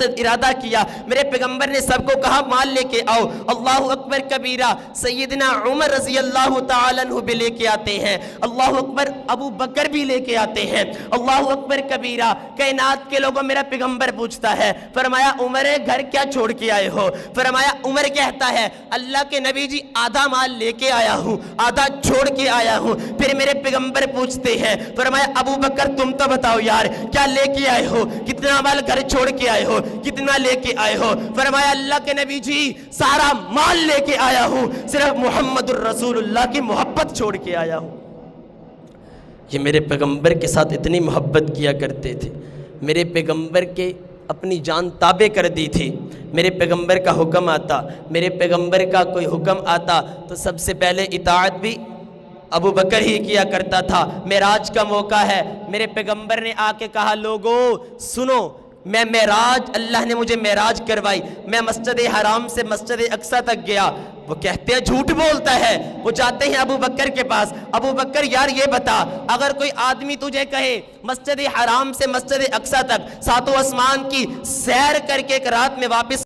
سے ارادہ کیا، میرے پیغمبر نے سب کو کہا مال لے کے آؤ، اللہ اکبر کبیرہ، سیدنا عمر رضی اللہ تعالیٰ عنہ بھی لے کے آتے ہیں، اللہ اکبر ابو بکر بھی لے کے آتے ہیں، اللہ اکبر کبیرہ۔ کائنات کے لوگوں میرا پیغمبر پوچھتا ہے، فرمایا عمر گھر کیا چھوڑ کے آئے ہو؟ فرمایا عمر کہتا ہے اللہ کے نبی جی آدھا مال لے کے آیا ہوں، آدھا چھوڑ کے آیا ہوں۔ پھر میرے پیغمبر پوچھتے ہیں، فرمایا ابو بکر تم تو بتاؤ یار کیا لے کے آئے ہو، کتنا مال گھر چھوڑ کے آئے ہو، کتنا لے کے آئے ہو؟ فرمایا اللہ کے نبی جی سارا مال لے کے آیا ہوں، صرف محمد الرسول اللہ کی محبت چھوڑ کے آیا ہوں۔ یہ میرے پیغمبر کے ساتھ اتنی محبت کیا کرتے تھے، میرے پیغمبر کے اپنی جان تابع کر دی تھی۔ میرے پیغمبر کا حکم آتا، میرے پیغمبر کا کوئی حکم آتا تو سب سے پہلے اطاعت بھی ابو بکر ہی کیا کرتا تھا۔ معراج کا موقع ہے، میرے پیغمبر نے آ کے کہا لوگو سنو، میں معراج، اللہ نے مجھے معراج کروائی، میں مسجد حرام سے مسجد اقصی تک گیا۔ وہ کہتے ہیں جھوٹ بولتا ہے، وہ جاتے ہیں ابو بکر کے پاس، ابو بکر یار یہ بتا اگر کوئی آدمی تجھے کہے مسجد حرام سے مسجد اقصی تک ساتوں آسمان کی سیر کر کے ایک رات میں واپس